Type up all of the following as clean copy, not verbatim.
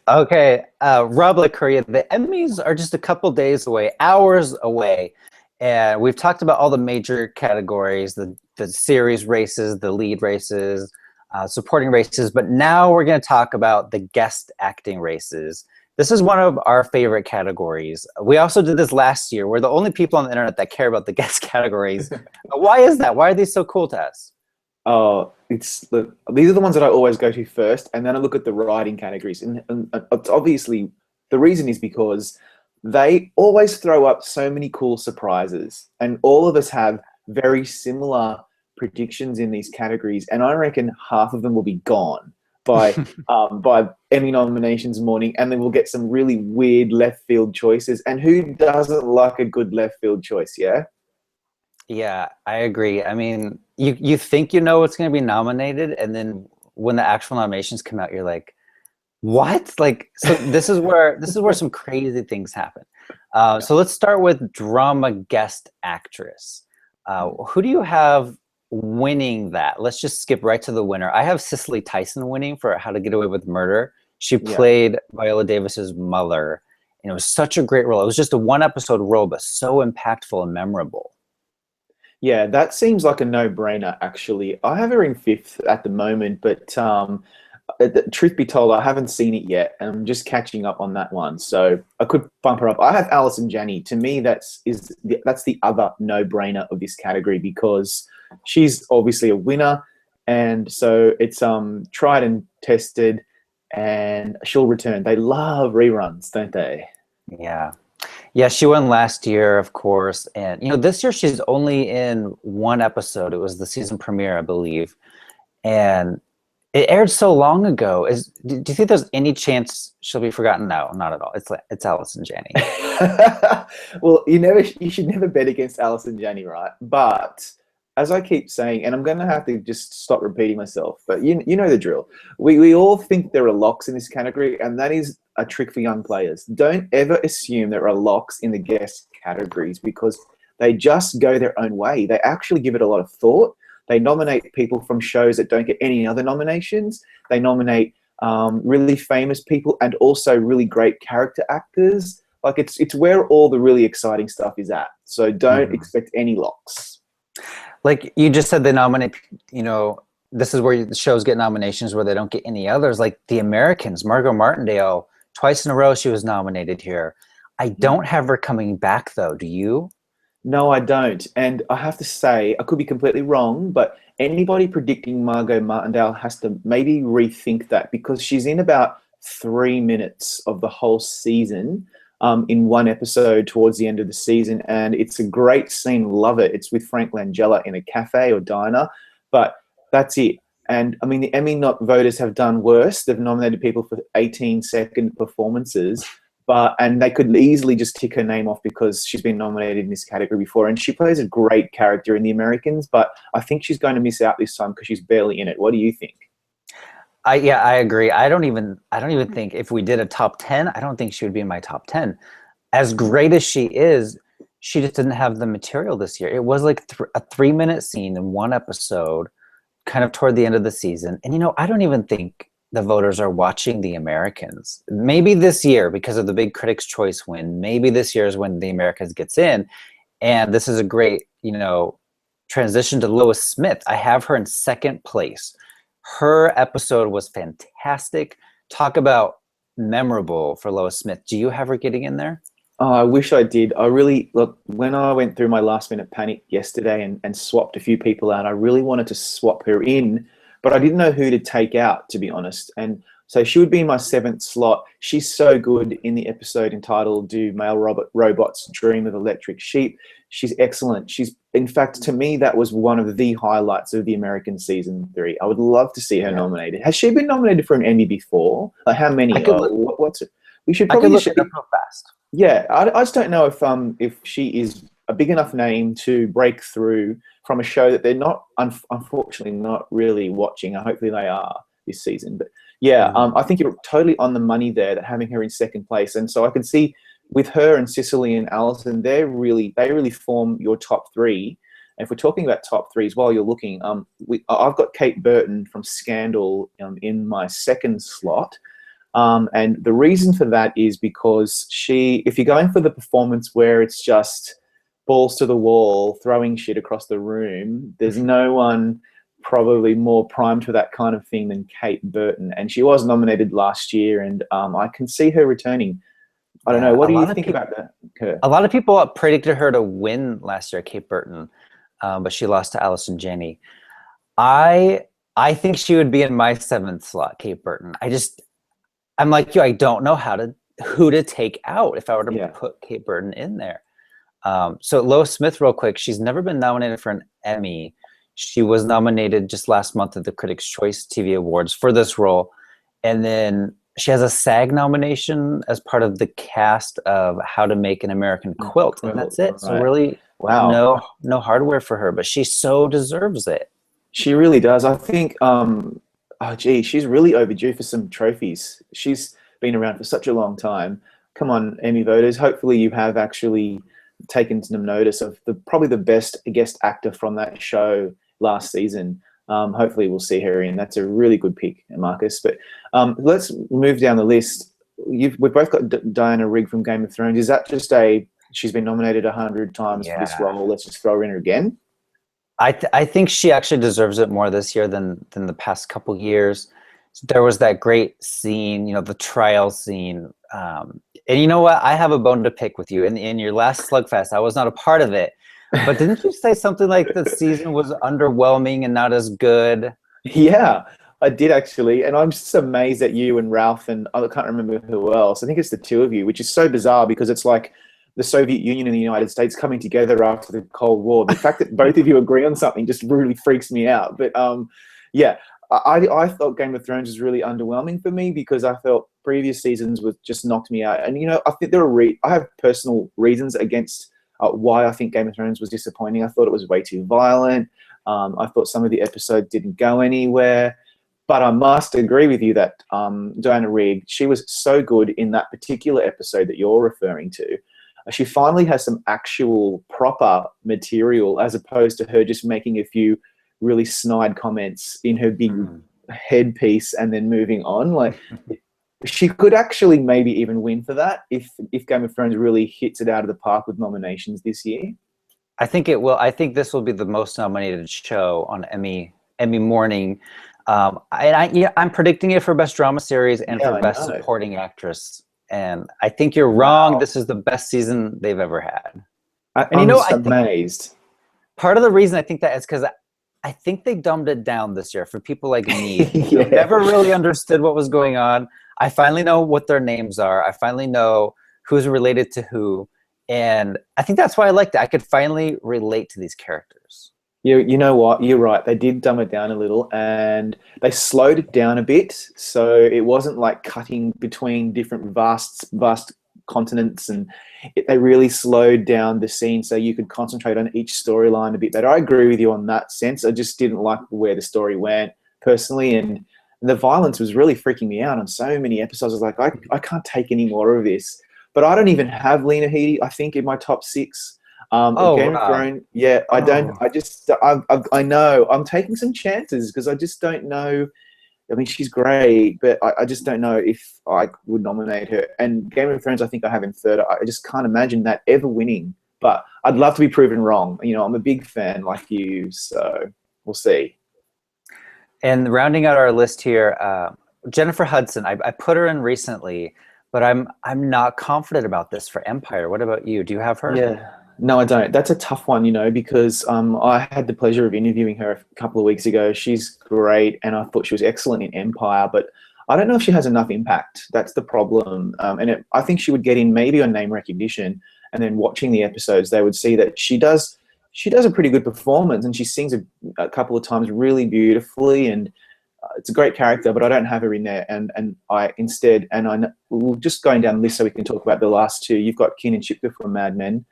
Okay, Rob Licuria, the Emmys are just a couple days away, hours away. And we've talked about all the major categories, the series races, the lead races, supporting races, but now we're going to talk about the guest acting races. This is one of our favorite categories. We also did this last year. We're the only people on the internet that care about the guest categories. Why is that? Why are these so cool to us? Oh, look, these are the ones that I always go to first, and then I look at the writing categories. And it's obviously the reason is because they always throw up so many cool surprises, and all of us have very similar predictions in these categories, and I reckon half of them will be gone by Emmy nominations morning, and then we'll get some really weird left field choices. And who doesn't like a good left field choice? Yeah. Yeah, I agree. I mean, you think you know what's going to be nominated, and then when the actual nominations come out, you're like, "What?" Like, so this is where some crazy things happen. So let's start with drama guest actress. Who do you have winning that? Let's just skip right to the winner. I have Cicely Tyson winning for How to Get Away with Murder. She Yeah. played Viola Davis's mother, and it was such a great role. It was just a one episode role, but so impactful and memorable. Yeah, that seems like a no-brainer, actually. I have her in fifth at the moment, but truth be told, I haven't seen it yet, and I'm just catching up on that one. So I could bump her up. I have Alison Janney. To me, that's the other no-brainer of this category because she's obviously a winner, and so it's tried and tested, and she'll return. They love reruns, don't they? Yeah. Yeah, she won last year, of course. And, this year she's only in one episode. It was the season premiere, I believe. And it aired so long ago. Do you think there's any chance she'll be forgotten? No, not at all. It's Allison Janney. Well, you should never bet against Alison Janney, right? But as I keep saying, and I'm going to have to just stop repeating myself, but you know the drill. We all think there are locks in this category, and that is a trick for young players. Don't ever assume there are locks in the guest categories because they just go their own way. They actually give it a lot of thought. They nominate people from shows that don't get any other nominations. They nominate really famous people and also really great character actors. Like it's where all the really exciting stuff is at. So don't Mhm. expect any locks. Like you just said, they nominate, this is where the shows get nominations where they don't get any others. Like The Americans, Margot Martindale, twice in a row she was nominated here. I don't have her coming back, though. Do you? No, I don't. And I have to say, I could be completely wrong, but anybody predicting Margot Martindale has to maybe rethink that because she's in about 3 minutes of the whole season in one episode towards the end of the season. And it's a great scene. Love it. It's with Frank Langella in a cafe or diner, but that's it. And I mean, the Emmy not voters have done worse. They've nominated people for 18-second performances and they could easily just tick her name off because she's been nominated in this category before, and she plays a great character in The Americans. But I think she's going to miss out this time because she's barely in it. What do you think? I agree. I don't even think if we did a top 10, I don't think she would be in my top 10. As great as she is, she just didn't have the material this year. It was like a 3 minute scene in one episode, kind of toward the end of the season. And I don't even think the voters are watching The Americans. Maybe this year because of the big Critics' Choice win. Maybe this year is when The Americans gets in. And this is a great, transition to Lois Smith. I have her in second place. Her episode was fantastic. Talk about memorable for Lois Smith. Do you have her getting in there? Oh, I wish I did. I really look when I went through my last minute panic yesterday and swapped a few people out. I really wanted to swap her in, but I didn't know who to take out, to be honest. And so she would be in my seventh slot. She's so good in the episode entitled "Do Male Robots Dream of Electric Sheep?" She's excellent. In fact, to me, that was one of the highlights of the American season 3. I would love to see her Yeah. nominated. Has she been nominated for an Emmy before? Like how I many? could look What's it? We should I could probably. look it up real fast. Yeah, I just don't know if she is a big enough name to break through from a show that they're not, unfortunately, not really watching. Hopefully, they are this season. But yeah, Mhm. I think you're totally on the money there. That having her in second place, and so I can see with her and Cicely and Alison, they really form your top three. And if we're talking about top threes, while you're looking, I've got Kate Burton from Scandal in my second slot. And the reason for that is because if you're going for the performance where it's just balls to the wall, throwing shit across the room, there's no one probably more primed for that kind of thing than Kate Burton. And she was nominated last year, and I can see her returning. I don't know. What do you think about that, Kerr? A lot of people predicted her to win last year, Kate Burton, but she lost to Allison Janney. I think she would be in my 7th slot, Kate Burton. I'm like you. I don't know who to take out if I were to put Kate Burton in there. So Lois Smith, real quick, she's never been nominated for an Emmy. She was nominated just last month at the Critics' Choice TV Awards for this role. And then she has a SAG nomination as part of the cast of How to Make an American Quilt. And that's it. Right. So really, wow, no hardware for her, but she so deserves it. She really does. I think, she's really overdue for some trophies. She's been around for such a long time. Come on, Emmy voters. Hopefully you have actually taken some notice of probably the best guest actor from that show last season. Hopefully we'll see her in. That's a really good pick, Marcus. But let's move down the list. We've both got Diana Rigg from Game of Thrones. Is that just she's been nominated 100 times for this role, let's just throw her in her again? I think she actually deserves it more this year than the past couple years. There was that great scene, the trial scene. And you know what? I have a bone to pick with you. In your last Slugfest, I was not a part of it. But didn't you say something like the season was underwhelming and not as good? Yeah, I did actually. And I'm just amazed at you and Ralph, and I can't remember who else. I think it's the two of you, which is so bizarre because it's like the Soviet Union and the United States coming together after the Cold War. The fact that both of you agree on something just really freaks me out. But yeah, I thought Game of Thrones was really underwhelming for me because I felt previous seasons just knocked me out. And, I think I have personal reasons against why I think Game of Thrones was disappointing. I thought it was way too violent. I thought some of the episodes didn't go anywhere. But I must agree with you that Diana Rigg, she was so good in that particular episode that you're referring to. She finally has some actual proper material as opposed to her just making a few really snide comments in her big headpiece and then moving on. Like, she could actually maybe even win for that if Game of Thrones really hits it out of the park with nominations this year. I think it will. I think this will be the most nominated show on Emmy morning. I'm predicting it for Best Drama Series and for Best Supporting Actress. And I think you're wrong. Wow. This is the best season they've ever had. I'm amazed. Part of the reason I think that is because I think they dumbed it down this year for people like me who never really understood what was going on. I finally know what their names are. I finally know who's related to who. And I think that's why I liked it. I could finally relate to these characters. You know what? You're right. They did dumb it down a little and they slowed it down a bit. So it wasn't like cutting between different vast continents, and they really slowed down the scene so you could concentrate on each storyline a bit better. I agree with you on that sense. I just didn't like where the story went personally, and the violence was really freaking me out on so many episodes. I was like, I can't take any more of this. But I don't even have Lena Headey, I think, in my top 6. Game of Thrones, I don't. I know I'm taking some chances because I just don't know. I mean, she's great, but I just don't know if I would nominate her. And Game of Thrones, I think I have in 3rd. I just can't imagine that ever winning. But I'd love to be proven wrong. I'm a big fan like you, so we'll see. And rounding out our list here, Jennifer Hudson. I put her in recently, but I'm not confident about this for Empire. What about you? Do you have her? Yeah. No, I don't. That's a tough one, because I had the pleasure of interviewing her a couple of weeks ago. She's great, and I thought she was excellent in Empire, but I don't know if she has enough impact. That's the problem. I think she would get in maybe on name recognition, and then watching the episodes, they would see that she does a pretty good performance, and she sings a couple of times really beautifully, and it's a great character, but I don't have her in there. We're just going down the list so we can talk about the last 2. You've got Kiernan Shipka from Mad Men.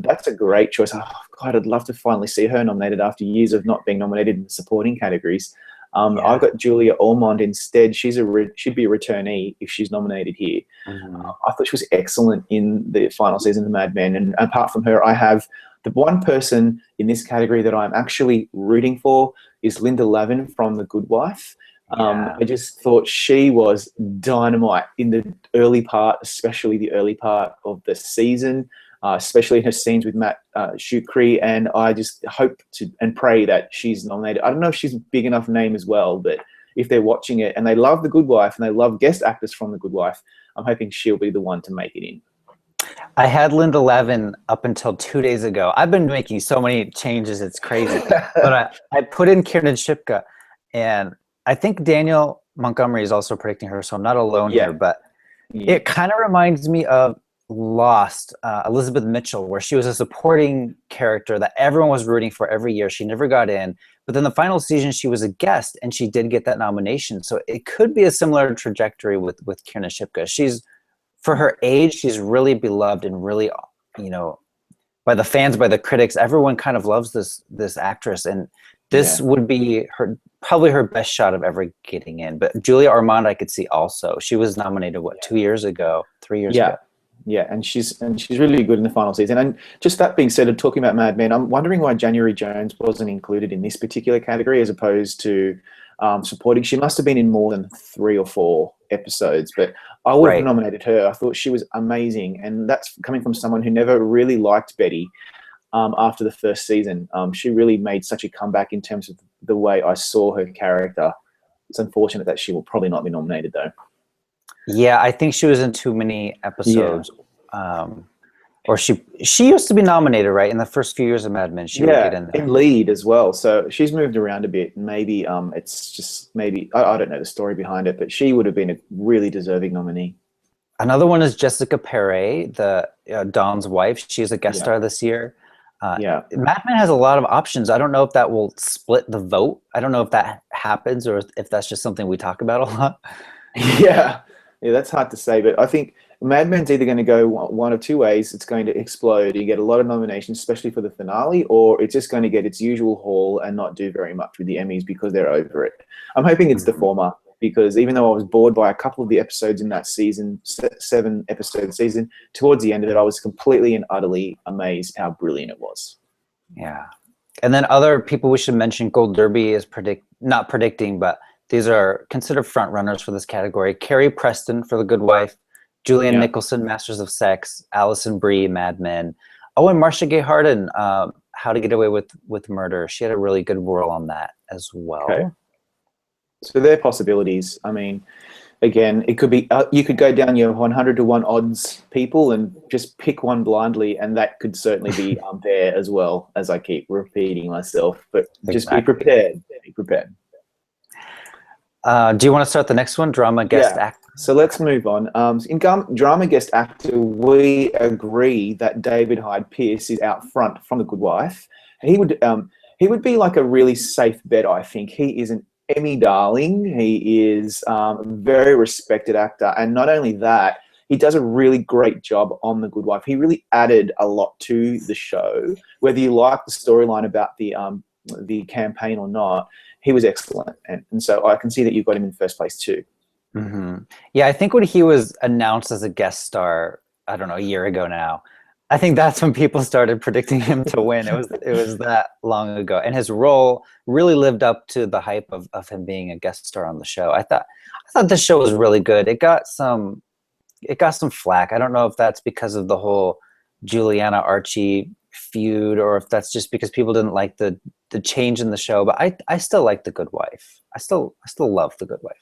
That's a great choice. Oh, God, I'd love to finally see her nominated after years of not being nominated in the supporting categories. I've got Julia Ormond instead. She'd be a returnee if she's nominated here. I thought she was excellent in the final season of Mad Men. And apart from her, I have the one person in this category that I'm actually rooting for is Linda Lavin from The Good Wife. Yeah. I just thought she was dynamite in the early part, especially the early part of the season, especially in her scenes with Matt Shukri. And I just hope to and pray that she's nominated. I don't know if she's a big enough name as well, but if they're watching it and they love The Good Wife and they love guest actors from The Good Wife, I'm hoping she'll be the one to make it in. I had Linda Levin up until 2 days ago. I've been making so many changes, it's crazy. But I put in Kiernan Shipka, and I think Daniel Montgomery is also predicting her, so I'm not alone Yeah. here. But Yeah. it kind of reminds me of Lost, Elizabeth Mitchell, where she was a supporting character that everyone was rooting for every year. She never got in. But then the final season, she was a guest, and she did get that nomination. So it could be a similar trajectory with Kiernan Shipka. She's, for her age, she's really beloved and really, you know, by the fans, by the critics. Everyone kind of loves this actress, and this would be her probably her best shot of ever getting in. But Julia Ormond, I could see also. She was nominated 2 years ago, 3 years ago. Yeah, and she's really good in the final season. And just that being said, talking about Mad Men, I'm wondering why January Jones wasn't included in this particular category as opposed to supporting. She must have been in more than 3 or 4 episodes, but I would have nominated her. I thought she was amazing, and that's coming from someone who never really liked Betty after the first season. She really made such a comeback in terms of the way I saw her character. It's unfortunate that she will probably not be nominated, though. Yeah, I think she was in too many episodes. Or she used to be nominated, right? In the first few years of Mad Men, she would get in there. In lead as well. So she's moved around a bit. Maybe it's just maybe I don't know the story behind it, but she would have been a really deserving nominee. Another one is Jessica Perret, the Don's wife. She's a guest star this year. Mad Men has a lot of options. I don't know if that will split the vote. I don't know if that happens or if that's just something we talk about a lot. Yeah, that's hard to say, but I think Mad Men's either going to go one of two ways. It's going to explode. You get a lot of nominations, especially for the finale, or it's just going to get its usual haul and not do very much with the Emmys because they're over it. I'm hoping it's the former, because even though I was bored by a couple of the episodes in that season, 7-episode season, towards the end of it, I was completely and utterly amazed how brilliant it was. Yeah. And then other people we should mention, Gold Derby is not predicting, but these are considered front runners for this category. Carrie Preston for The Good Wife, Julianne Nicholson, Masters of Sex, Alison Brie, Mad Men. Oh, and Marcia Gay Harden, How to Get Away with Murder. She had a really good role on that as well. Okay. So there are possibilities. I mean, again, it could be you could go down your 100 to 1 odds people and just pick one blindly, and that could certainly be there as well, as I keep repeating myself. But just be prepared. Be prepared. Do you want to start the next one? Drama guest actor. So let's move on. In drama guest actor, we agree that David Hyde Pierce is out front from The Good Wife. He would be like a really safe bet, I think. He is an Emmy darling. He is a very respected actor, and not only that, he does a really great job on The Good Wife. He really added a lot to the show, whether you like the storyline about the campaign or not. He was excellent, and so I can see that you've got him in first place too. Yeah, I think when he was announced as a guest star, I don't know, a year ago now, I think that's when people started predicting him to win. It was that long ago, and his role really lived up to the hype of him being a guest star on the show. I thought the show was really good. It got some flack. I don't know if that's because of the whole Juliana Archie feud or if that's just because people didn't like the change in the show. But I still like The Good Wife. I still love The Good Wife.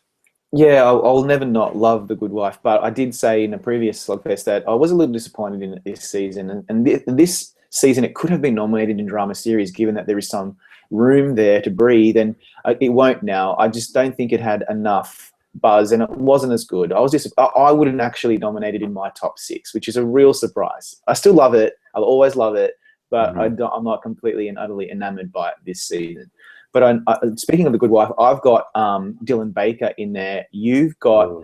Yeah, I'll never not love The Good Wife, but I did say in a previous slugfest that I was a little disappointed in it this season, and this season it could have been nominated in drama series, given that there is some room there to breathe, and it won't now. I just don't think it had enough buzz, and it wasn't as good. I wouldn't actually nominate it in my top 6, which is a real surprise. I still love it. I'll always love it, but I'm not completely and utterly enamored by it this season. But speaking of The Good Wife, I've got Dylan Baker in there. You've got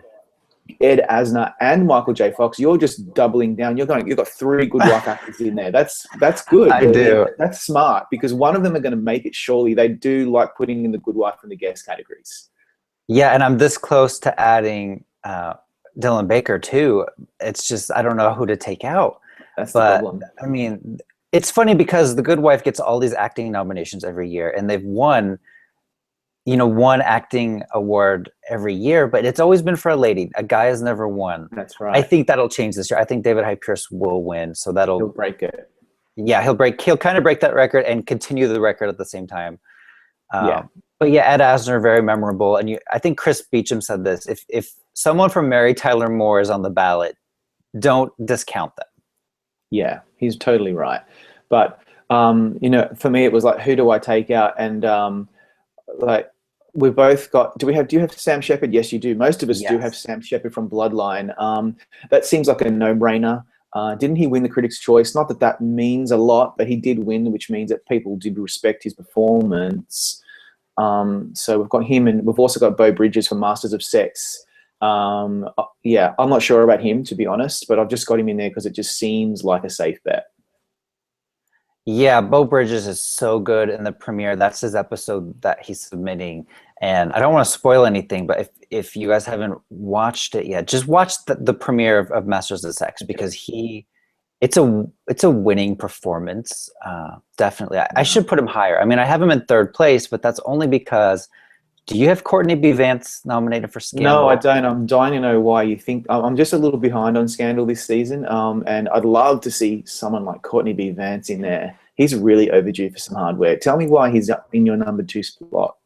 Ed Asner and Michael J. Fox. You're just doubling down. You've got 3 Good Wife actors in there. That's good. I do. That's smart, because one of them are going to make it. Surely they do like putting in The Good Wife in the guest categories. Yeah, and I'm this close to adding Dylan Baker too. It's just I don't know who to take out. That's the problem. I mean, it's funny because The Good Wife gets all these acting nominations every year, and they've won, one acting award every year, but it's always been for a lady. A guy has never won. That's I right. think that'll change this year. I think David Hyde Pierce will win. So He'll break it. yeah, he'll kind of break that record and continue the record at the same time. Yeah. But yeah, Ed Asner, very memorable. And I think Chris Beecham said this: if someone from Mary Tyler Moore is on the ballot, don't discount them. Yeah, he's totally right. But for me, it was like, who do I take out? And like, we've both got. Do you have Sam Shepard? Yes, you do. Most of us do have Yes. Sam Shepard from Bloodline. That seems like a no-brainer. Didn't he win the Critics' Choice? Not that that means a lot, but he did win, which means that people did respect his performance. So we've got him, and we've also got Beau Bridges from Masters of Sex. Yeah, I'm not sure about him, to be honest, but I've just got him in there because it just seems like a safe bet. Yeah, Beau Bridges is so good in the premiere. That's his episode that he's submitting. And I don't want to spoil anything, but if you guys haven't watched it yet, just watch the premiere of Masters of Sex, because it's a winning performance. Definitely. I should put him higher. I mean, I have him in third place, but that's only because, do you have Courtney B. Vance nominated for No, I Scandal? don't. I'm dying to know why you think. I'm just a little behind on Scandal this season, and I'd love to see someone like Courtney B. Vance in there. He's really overdue for some hard work. Tell me why he's up in your number 2 spot.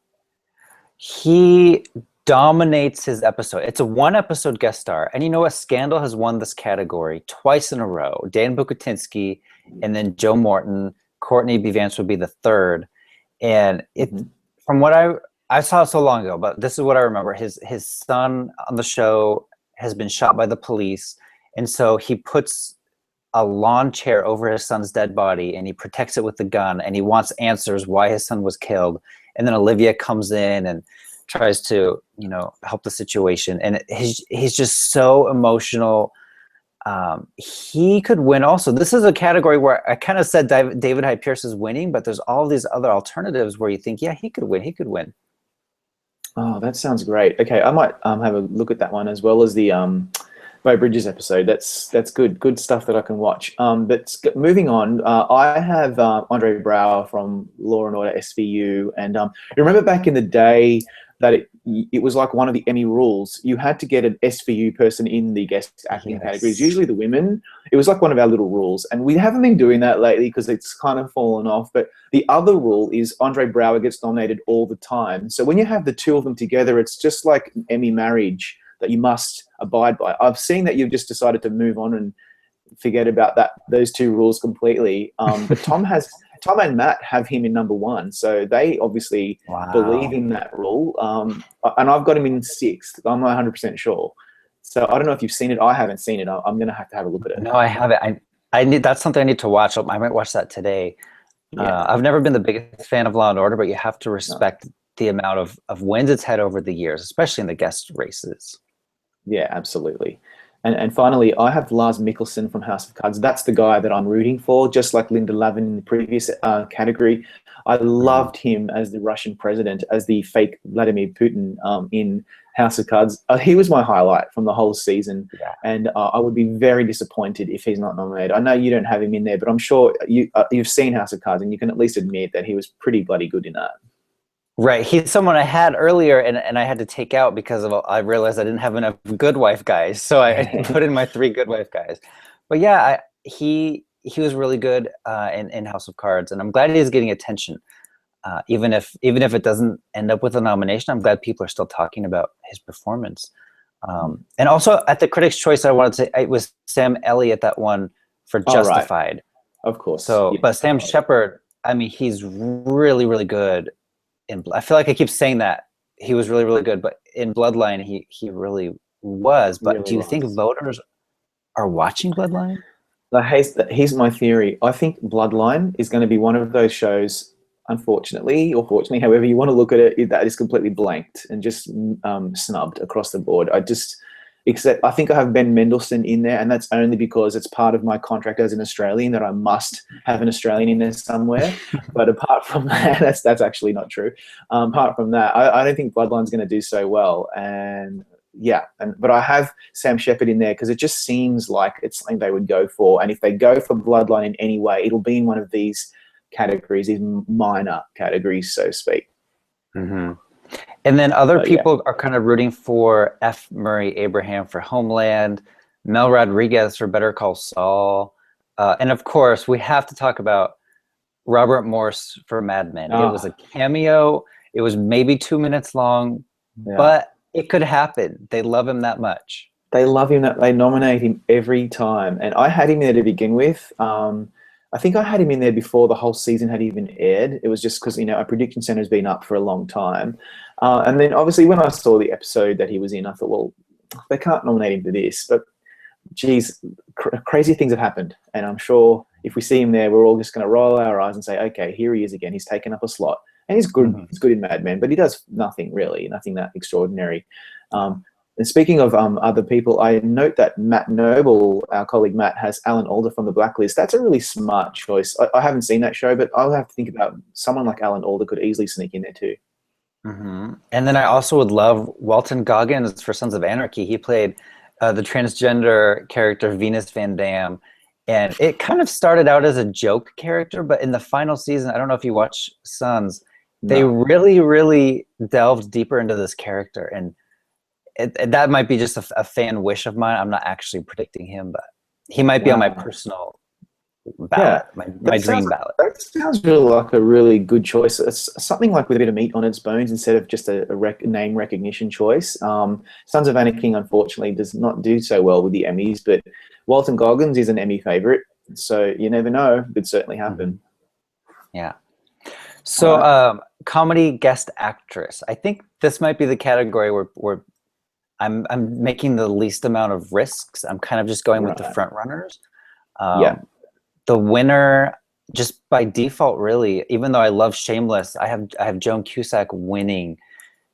He dominates his episode. It's a one episode guest star. And you know what? Scandal has won this category twice in a row. Dan Bukatinsky and then Joe Morton. Courtney B. Vance would be the third. And from what I saw so long ago, but this is what I remember. His son on the show has been shot by the police. And so he puts a lawn chair over his son's dead body and he protects it with the gun, and he wants answers why his son was killed. And then Olivia comes in and tries to, help the situation. And he's just so emotional. He could win also. This is a category where I kind of said David Hyde Pierce is winning, but there's all these other alternatives where you think, yeah, he could win. He could win. Oh, that sounds great. Okay, I might have a look at that one, as well as the Beau Bridges episode. That's good stuff that I can watch. But moving on, I have Andre Braugher from Law and Order SVU, and remember back in the day that it was like one of the Emmy rules. You had to get an SVU person in the guest acting categories, usually the women. It was like one of our little rules, and we haven't been doing that lately because it's kind of fallen off. But the other rule is Andre Braugher gets nominated all the time. So when you have the two of them together, it's just like an Emmy marriage that you must abide by. I've seen that you've just decided to move on and forget about those two rules completely. But Tom and Matt have him in number 1, so they obviously believe in that rule. And I've got him in 6th. I'm not 100% sure. So I don't know if you've seen it. I haven't seen it. I'm going to have a look at it. No, I haven't. I need, that's something I need to watch. I might watch that today. I've never been the biggest fan of Law and Order, but you have to respect the amount of wins it's had over the years, especially in the guest races. Yeah, absolutely. And finally, I have Lars Mikkelsen from House of Cards. That's the guy that I'm rooting for, just like Linda Lavin in the previous category. I loved him as the Russian president, as the fake Vladimir Putin in House of Cards. He was my highlight from the whole season, and I would be very disappointed if he's not nominated. I know you don't have him in there, but I'm sure you've seen House of Cards, and you can at least admit that he was pretty bloody good in that. Right. He's someone I had earlier and I had to take out because I realized I didn't have enough good wife guys. So I put in my 3 good wife guys. But yeah, he was really good in House of Cards, and I'm glad he's getting attention. Even if it doesn't end up with a nomination, I'm glad people are still talking about his performance. And also at the Critics' Choice, I wanted to say it was Sam Elliott that won for Justified. Of course. So, but Sam Shepard, I mean, he's really, really good. I feel like I keep saying that he was really, really good, but in Bloodline, he really was. But Really do you think voters are watching Bloodline? Here's my theory. I think Bloodline is going to be one of those shows, unfortunately, or fortunately, however you want to look at it, that is completely blanked and just snubbed across the board. Except I think I have Ben Mendelsohn in there, and that's only because it's part of my contract as an Australian that I must have an Australian in there somewhere. But apart from that, that's actually not true. Apart from that, I don't think Bloodline's going to do so well. And but I have Sam Shepard in there because it just seems like it's something they would go for. And if they go for Bloodline in any way, it'll be in one of these categories, these minor categories, so to speak. Mm-hmm. And then other So yeah. people are kind of rooting for F. Murray Abraham for Homeland, Mel Rodriguez for Better Call Saul, and of course we have to talk about Robert Morse for Mad Men. It was a Ah, cameo. It was maybe 2 minutes long, yeah. but it could happen. They love him that much. They love him. That they nominate him every time, and I had him there to begin with. I think I had him in there before the whole season had even aired. It was just because our prediction center has been up for a long time, and then obviously when I saw the episode that he was in, I thought, well, they can't nominate him for this. But geez, crazy things have happened, and I'm sure if we see him there, we're all just going to roll our eyes and say, okay, here he is again. He's taken up a slot, and he's good. Mhm. He's good in Mad Men, but he does nothing really, nothing that extraordinary. And speaking of other people, I note that Matt Noble, our colleague Matt, has Alan Alda from The Blacklist. That's a really smart choice. I haven't seen that show, but I'll have to think about someone like Alan Alda could easily sneak in there too. And then I also would love Walton Goggins for Sons of Anarchy. He played the transgender character Venus Van Dam. And it kind of started out as a joke character, but in the final season, I don't know if you watch Sons, they No. really, really delved deeper into this character. And that might be just a fan wish of mine. I'm not actually predicting him, but he might be on my Wow. personal Yeah, ballot, my dream ballot. that sounds really like a really good choice. It's something like with a bit of meat on its bones instead of just a name recognition choice. Sons of Anarchy, unfortunately, does not do so well with the Emmys, but Walton Goggins is an Emmy favorite, so you never know. It could certainly happen. Yeah. So, comedy guest actress. I think this might be the category where I'm making the least amount of risks. I'm kind of just going with the Right. front runners. Yeah. The winner, just by default, really, even though I love Shameless, I have Joan Cusack winning.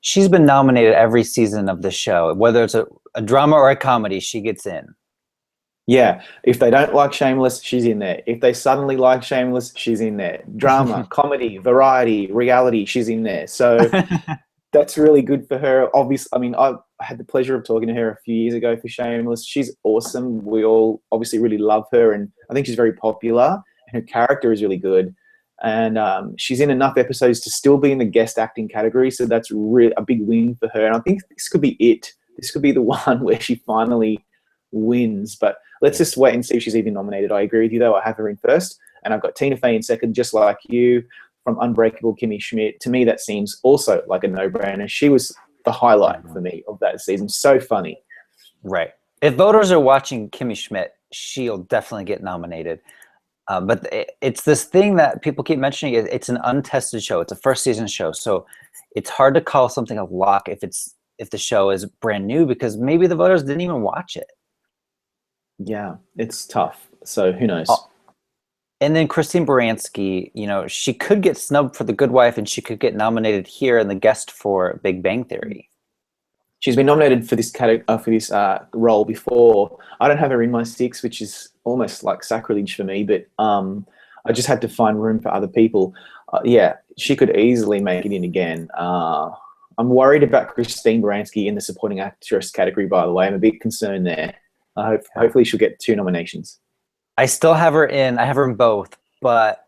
She's been nominated every season of the show, whether it's a drama or a comedy, she gets in. Yeah, if they don't like Shameless, she's in there. If they suddenly like Shameless, she's in there. Drama, comedy, variety, reality, she's in there. So that's really good for her. Obviously, I mean, I had the pleasure of talking to her a few years ago for Shameless. She's awesome. We all obviously really love her, and I think she's very popular. And her character is really good, and she's in enough episodes to still be in the guest acting category. So that's really a big win for her. And I think this could be it. This could be the one where she finally wins. But let's just wait and see if she's even nominated. I agree with you, though. I have her in first, and I've got Tina Fey in second, just like you. From Unbreakable Kimmy Schmidt. To me, that seems also like a no-brainer. She was the highlight for me of that season. So funny. Right. If voters are watching Kimmy Schmidt, she'll definitely get nominated. But it's this thing that people keep mentioning. It's an untested show. It's a first season show, so it's hard to call something a lock if the show is brand new because maybe the voters didn't even watch it. Yeah, it's tough. So who knows? And then Christine Baranski, she could get snubbed for The Good Wife, and she could get nominated here in the guest for Big Bang Theory. She's been nominated for this role before. I don't have her in my six, which is almost like sacrilege for me. But I just had to find room for other people. Yeah, she could easily make it in again. I'm worried about Christine Baranski in the supporting actress category. By the way, I'm a bit concerned there. Hopefully, she'll get 2 nominations. I still have her in. I have her in both, but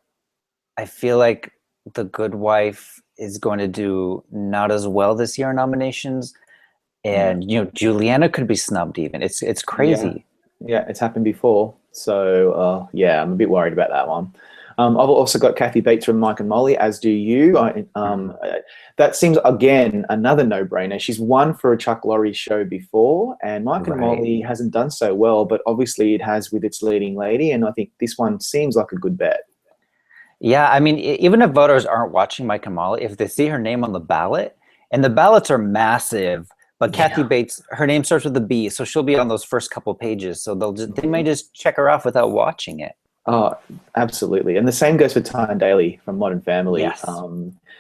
I feel like The Good Wife is going to do not as well this year in nominations, and Juliana could be snubbed even. It's crazy. Yeah, it's happened before. So yeah, I'm a bit worried about that one. I've also got Kathy Bates from Mike and Molly, as do you. That seems, again, another no-brainer. She's won for a Chuck Lorre show before, and Mike and Molly hasn't done so well, but obviously it has with its leading lady, and I think this one seems like a good bet. Yeah, I mean, even if voters aren't watching Mike and Molly, if they see her name on the ballot, and the ballots are massive, but Kathy Bates, her name starts with a B, so she'll be on those first couple pages, so they may just check her off without watching it. Oh, absolutely. And the same goes for Tyne Daly from Modern Family. Yes.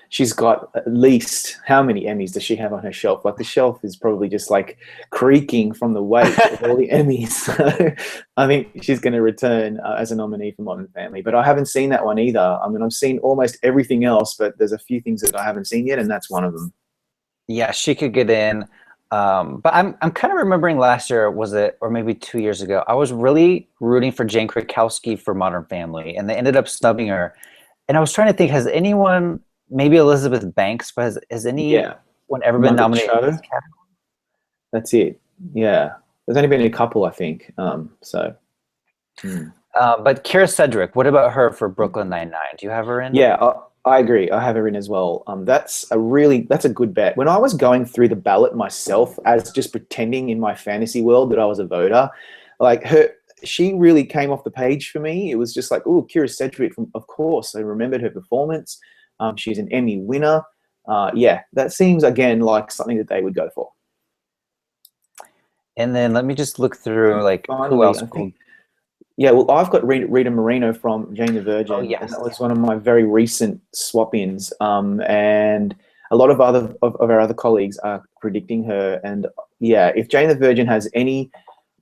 She's got at least, how many Emmys does she have on her shelf? Like the shelf is probably just like creaking from the weight of all the Emmys. So I think she's going to return as a nominee for Modern Family. But I haven't seen that one either. I mean, I've seen almost everything else, but there's a few things that I haven't seen yet, and that's one of them. Yeah, she could get in. But I'm kind of remembering last year, was it, or maybe 2 years ago, I was really rooting for Jane Krakowski for Modern Family, and they ended up snubbing her. And I was trying to think, has anyone, maybe Elizabeth Banks, but has any one ever been Muppet nominated in Show. this category. That's it. Yeah. There's only been a couple, I think. So. But Kira Sedgwick, what about her for Brooklyn Nine-Nine? Do you have her in? Yeah, I agree. I have her in as well. That's a good bet. When I was going through the ballot myself, as just pretending in my fantasy world that I was a voter, like she really came off the page for me. It was just like, oh, Kira Sedgwick, of course. I remembered her performance. She's an Emmy winner. Yeah, that seems again like something that they would go for. And then let me just look through like Finally, who else. I think. Yeah, well, I've got Rita Moreno from Jane the Virgin, Oh, yes. and that was one of my very recent swap-ins. And a lot of our other colleagues are predicting her. And yeah, if Jane the Virgin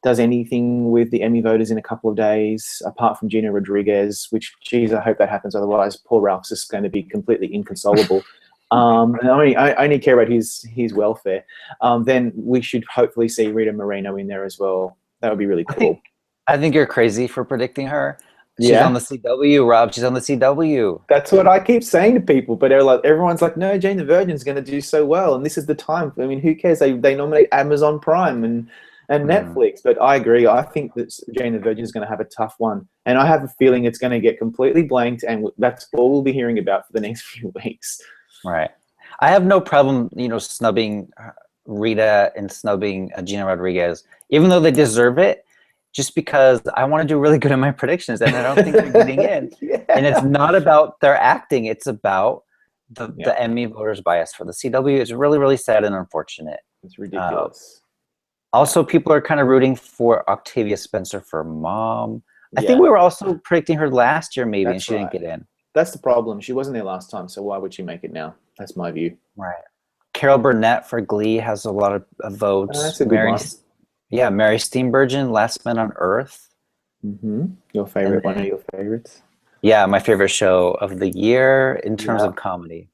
does anything with the Emmy voters in a couple of days, apart from Gina Rodriguez, which, geez, I hope that happens. Otherwise, poor Ralph's just going to be completely inconsolable. And I only care about his welfare. Then we should hopefully see Rita Moreno in there as well. That would be really cool. I think you're crazy for predicting her. She's Yeah. on the CW, Rob. She's on the CW. That's what I keep saying to people, but everyone's like, no, Jane the Virgin's going to do so well, and this is the time. I mean, who cares? They nominate Amazon Prime and Netflix, but I agree. I think that Jane the Virgin is going to have a tough one, and I have a feeling it's going to get completely blanked, and that's all we'll be hearing about for the next few weeks. Right. I have no problem, snubbing Rita and snubbing Gina Rodriguez, even though they deserve it. Just because I want to do really good in my predictions, and I don't think they're getting in. Yeah. And it's not about their acting; it's about the Emmy voters' bias for the CW. It's really, really sad and unfortunate. It's ridiculous. Also, people are kind of rooting for Octavia Spencer for Mom. I think we were also predicting her last year, maybe, and she didn't get in. That's the problem. She wasn't there last time, so why would she make it now? That's my view. Right. Carol Burnett for Glee has a lot of votes. That's a good one. Yeah, Mary Steenburgen, Last Man on Earth. Your favorite, one of your favorites? Yeah, my favorite show of the year in terms of comedy.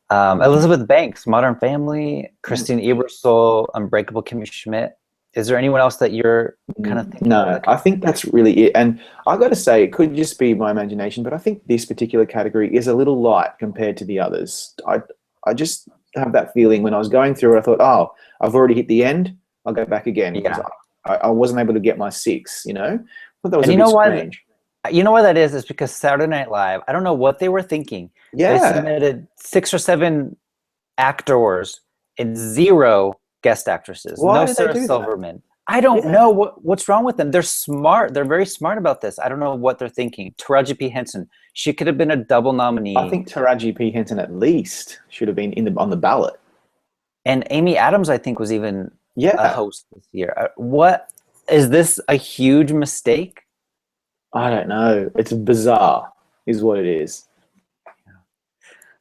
Elizabeth Banks, Modern Family, Christine Ebersole, Unbreakable Kimmy Schmidt. Is there anyone else that you're kind of thinking? No, I think that's really it. And I got to say, it could just be my imagination, but I think this particular category is a little light compared to the others. I just have that feeling when I was going through it, I thought, oh, I've already hit the end. I'll go back again because I wasn't able to get my 6, But that was a bit strange. You know why that is? It's because Saturday Night Live, I don't know what they were thinking. Yeah. They submitted 6 or 7 actors and 0 guest actresses. Why no did Sarah they do Silverman. That? I don't know what's wrong with them. They're smart. They're very smart about this. I don't know what they're thinking. Taraji P. Henson. She could have been a double nominee. I think Taraji P. Henson at least should have been on the ballot. And Amy Adams, I think, was even a host this year. What is this a huge mistake? I don't know. It's bizarre, is what it is.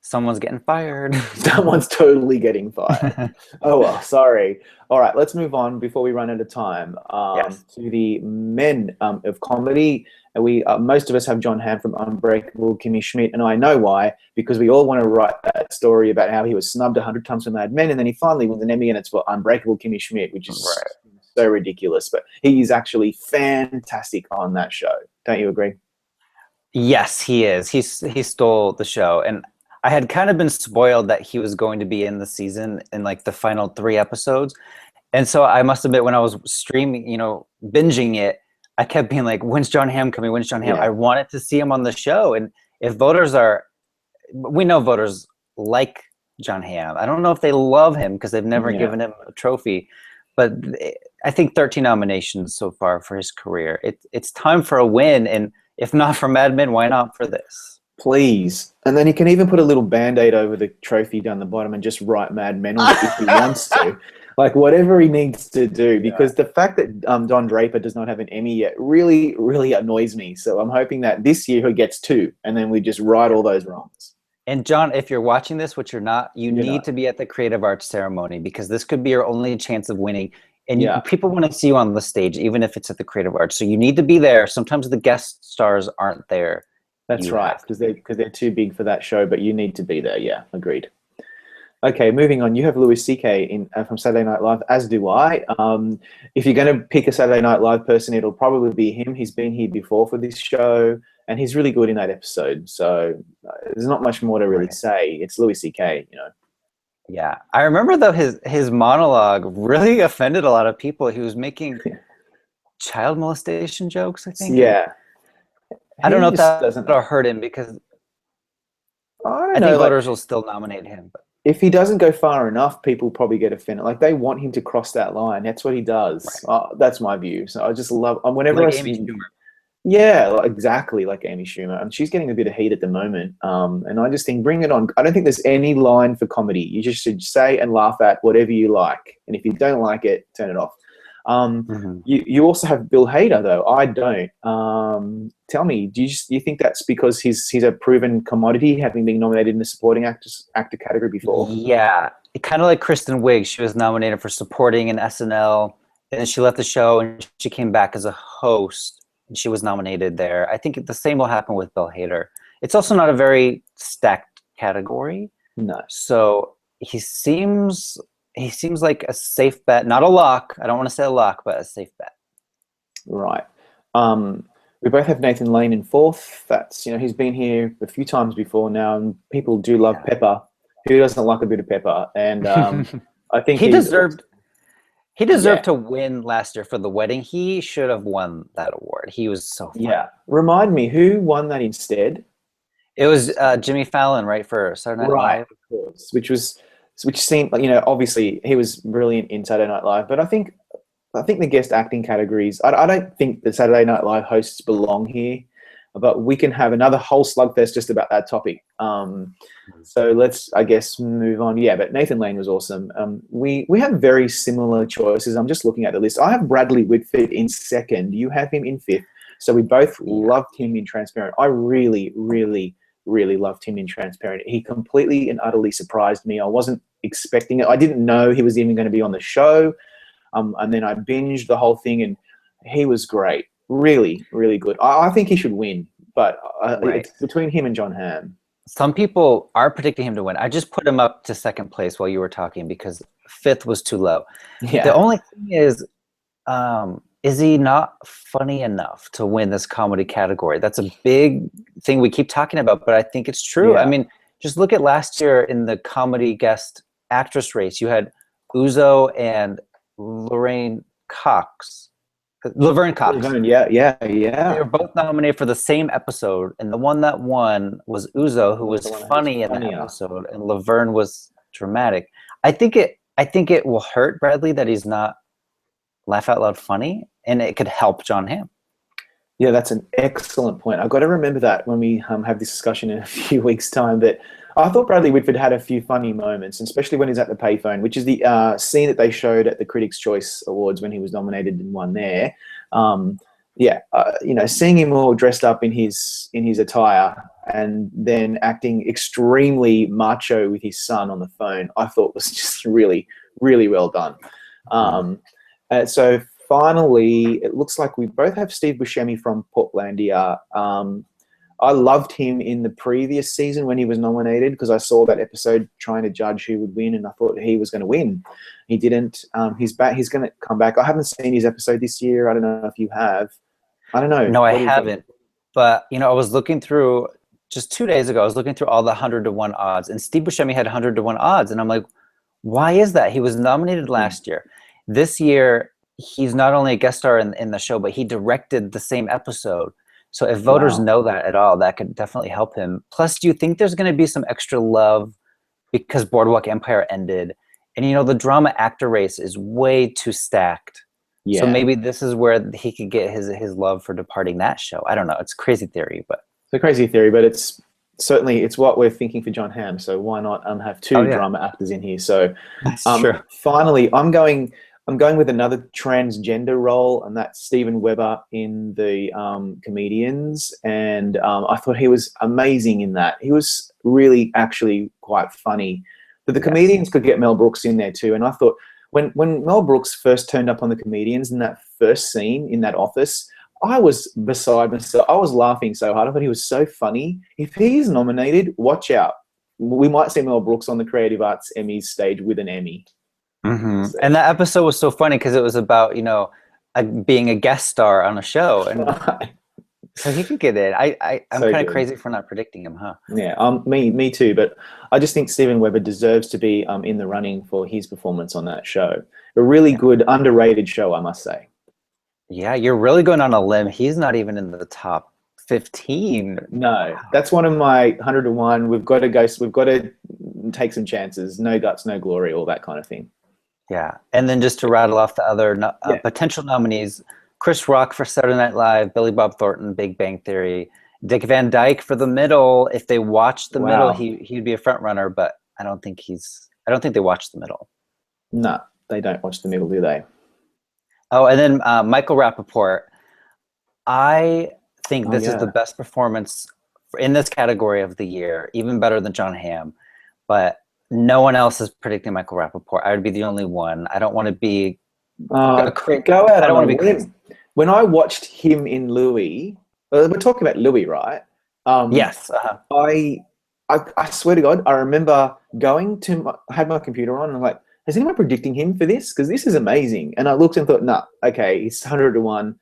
Someone's getting fired. Someone's totally getting fired. Oh well, sorry. All right, let's move on before we run out of time. To the men of comedy. We most of us have John Hamm from Unbreakable Kimmy Schmidt, and I know why, because we all want to write that story about how he was snubbed 100 times for Mad Men, and then he finally wins an Emmy, and it's for Unbreakable Kimmy Schmidt, which is so ridiculous. But he is actually fantastic on that show. Don't you agree? Yes, he is. He stole the show, and I had kind of been spoiled that he was going to be in the season in like the final 3 episodes, and so I must admit, when I was streaming, binging it, I kept being like, when's John Hamm coming? When's John Hamm? I wanted to see him on the show. And if we know voters like John Hamm. I don't know if they love him because they've never given him a trophy, but I think 13 nominations so far for his career. It's time for a win. And if not for Mad Men, why not for this? Please. And then he can even put a little Band-Aid over the trophy down the bottom and just write Mad Men on it if he wants to. Like, whatever he needs to do, because the fact that Don Draper does not have an Emmy yet really, really annoys me. So I'm hoping that this year he gets 2, and then we just right all those wrongs. And John, if you're watching this, which you're not, you need to be at the Creative Arts ceremony, because this could be your only chance of winning. And people want to see you on the stage, even if it's at the Creative Arts. So you need to be there. Sometimes the guest stars aren't there. That's right, because they're too big for that show, but you need to be there. Yeah, agreed. Okay, moving on. You have Louis C.K. from Saturday Night Live, as do I. If you're going to pick a Saturday Night Live person, it'll probably be him. He's been here before for this show, and he's really good in that episode. So there's not much more to really say. It's Louis C.K., Yeah, I remember though his monologue really offended a lot of people. He was making child molestation jokes, I think, and Yeah, I don't he know if just that'll doesn't. hurt him because I don't I know. think Like, voters will still nominate him. But if he doesn't go far enough, people probably get offended. Like, they want him to cross that line. That's what he does. right, That's my view. So I just love whenever I like Amy see. Schumer. Yeah, like, exactly like Amy Schumer, and she's getting a bit of heat at the moment. And I just think, bring it on. I don't think there's any line for comedy. You just should say and laugh at whatever you like, and if you don't like it, turn it off. Mhm. You also have Bill Hader, though. I don't. Tell me, do you think that's because he's a proven commodity, having been nominated in the supporting actor category before? Yeah, kind of like Kristen Wiig. She was nominated for supporting in SNL, and then she left the show and she came back as a host, and she was nominated there. I think the same will happen with Bill Hader. It's also not a very stacked category, No. so he seems like a safe bet, not a lock. I don't want to say a lock, but a safe bet. Right. Um, we both have Nathan Lane in fourth. That's, he's been here a few times before now, and people do love Pepper. Who doesn't like a bit of Pepper? And Yeah. I think he he's, deserved he yeah, deserved to win last year for The Wedding. He should have won that award. He was so yeah. funny. Remind me, who won that instead? It was Jimmy Fallon, right, for Saturday Night Right, Live. of course. Which seemed like, obviously he was brilliant in Saturday Night Live, but I think the guest acting categories. I don't think the Saturday Night Live hosts belong here, but we can have another whole slugfest just about that topic. So let's, I guess, move on. Yeah, but Nathan Lane was awesome. We have very similar choices. I'm just looking at the list. I have Bradley Whitford in second. You have him in fifth. So we both Yeah. loved him in Transparent. I really, really, really loved him in Transparent. He completely and utterly surprised me. I wasn't expecting it. I didn't know he was even going to be on the show. And then I binged the whole thing, and he was great. Really, really good. I think he should win, but Right. it's between him and John Hamm. Some people are predicting him to win. I just put him up to second place while you were talking because fifth was too low. The Yeah, only thing is he not funny enough to win this comedy category? That's a big thing we keep talking about, but I think it's true. I yeah. mean, just look at last year in the comedy guest actress race. You had Uzo and Lorraine Cox, Laverne Cox. Yeah, yeah, They yeah. were both nominated for the same episode, and the one that won was Uzo, who Was was the one who's funny in the funnier. episode, and Laverne was dramatic. I think it will hurt Bradley that he's not laugh out loud funny, and it could help John Hamm. Yeah, that's an excellent point. I've got to remember that when we have this discussion in a few weeks' time. But I thought Bradley Whitford had a few funny moments, and especially when he's at the payphone, which is the scene that they showed at the Critics' Choice Awards when he was nominated and won there. Yeah, seeing him all dressed up in his attire and then acting extremely macho with his son on the phone, I thought was just really, really well done. So finally, it looks like we both have Steve Buscemi from Portlandia. I loved him in the previous season when he was nominated because I saw that episode trying to judge who would win, and I thought he was going to win. He didn't. He's back. He's going to come back. I haven't seen his episode this year. I don't know if you have. I don't know. No, I What do you think? haven't. But I was looking through just 2 days ago. I was looking through all the 100 to 1 odds, and Steve Buscemi had 100 to 1 odds, and I'm like, why is that? He was nominated last year. This year, he's not only a guest star in the show, but he directed the same episode. So if voters Wow. know that at all, that could definitely help him. Plus, do you think there's going to be some extra love because Boardwalk Empire ended? And the drama actor race is way too stacked. So Yeah. maybe this is where he could get his love for departing that show. I don't know. It's a crazy theory, but It's a crazy theory, but it's what we're thinking for John Hamm. So why not have oh two yeah, drama actors in here? So that's true. finally, I'm going with another transgender role, and that's Steven Weber in the Comedians. And I thought he was amazing in that. He was really actually quite funny. But the Yes. Comedians could get Mel Brooks in there too. And I thought when Mel Brooks first turned up on the Comedians in that first scene in that office, I was beside myself. I was laughing so hard. I thought he was so funny. If he's nominated, watch out. We might see Mel Brooks on the Creative Arts Emmys stage with an Emmy. So, And that episode was so funny because it was about being a guest star on a show, and So he could get in. I'm So kind of good. crazy for not predicting him, huh? Yeah, me too. But I just think Steven Weber deserves to be in the running for his performance on that show. A really Yeah. good, underrated show, I must say. Yeah, you're really going on a limb. He's not even in the top 15. No, Wow. that's one of my 100 to 1. We've got to go. We've got to take some chances. No guts, no glory, all that kind of thing. Yeah. And then just to rattle off the other Yeah. potential nominees, Chris Rock for Saturday Night Live, Billy Bob Thornton, Big Bang Theory, Dick Van Dyke for The Middle. If they watched The Middle, Wow. he'd be a front runner, but I don't think they watched The Middle. No, they don't watch The Middle, do they? Oh, and then Michael Rappaport. I think Oh this is the yeah. best performance in this category of the year, even better than John Hamm. But no one else is predicting Michael Rappaport. I would be the only one. I don't want to be Uh, crazy. Go out I don't on a want to be crazy. limb. When I watched him in Louis, we're talking about Louis, right? Yes. I swear to God, I remember going to I had my computer on and I'm like, is anyone predicting him for this? Because this is amazing. And I looked and thought, nah, okay, he's 100 to 1.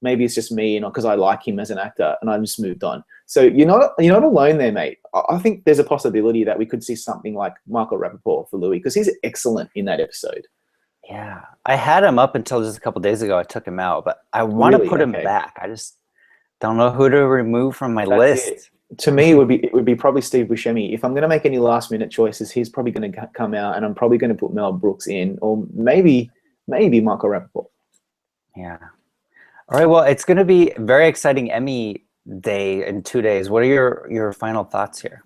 Maybe it's just me, because I like him as an actor, and I just moved on. So you're not alone there, mate. I think there's a possibility that we could see something like Michael Rappaport for Louis, because he's excellent in that episode. Yeah. I had him up until just a couple days ago. I took him out, but I want to Really? put him Okay. back. I just don't know who to remove from my That's list. it. To me, it would be probably Steve Buscemi. If I'm going to make any last minute choices, he's probably going to come out, and I'm probably going to put Mel Brooks in, or maybe Michael Rappaport. Yeah. All right. Well, it's going to be a very exciting Emmy day in 2 days. What are your final thoughts here?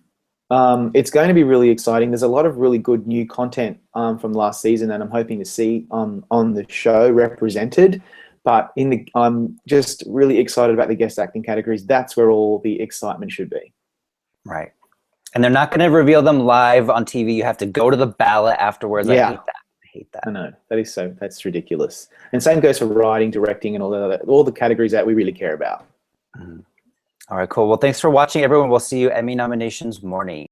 It's going to be really exciting. There's a lot of really good new content from last season, and I'm hoping to see on the show represented. But I'm just really excited about the guest acting categories. That's where all the excitement should be. Right. And they're not going to reveal them live on TV. You have to go to the ballot afterwards. Yeah. I hate that. I hate that. I know, that's ridiculous. And same goes for writing, directing, and all the categories that we really care about. All right, cool. Well, thanks for watching, everyone. We'll see you Emmy nominations morning.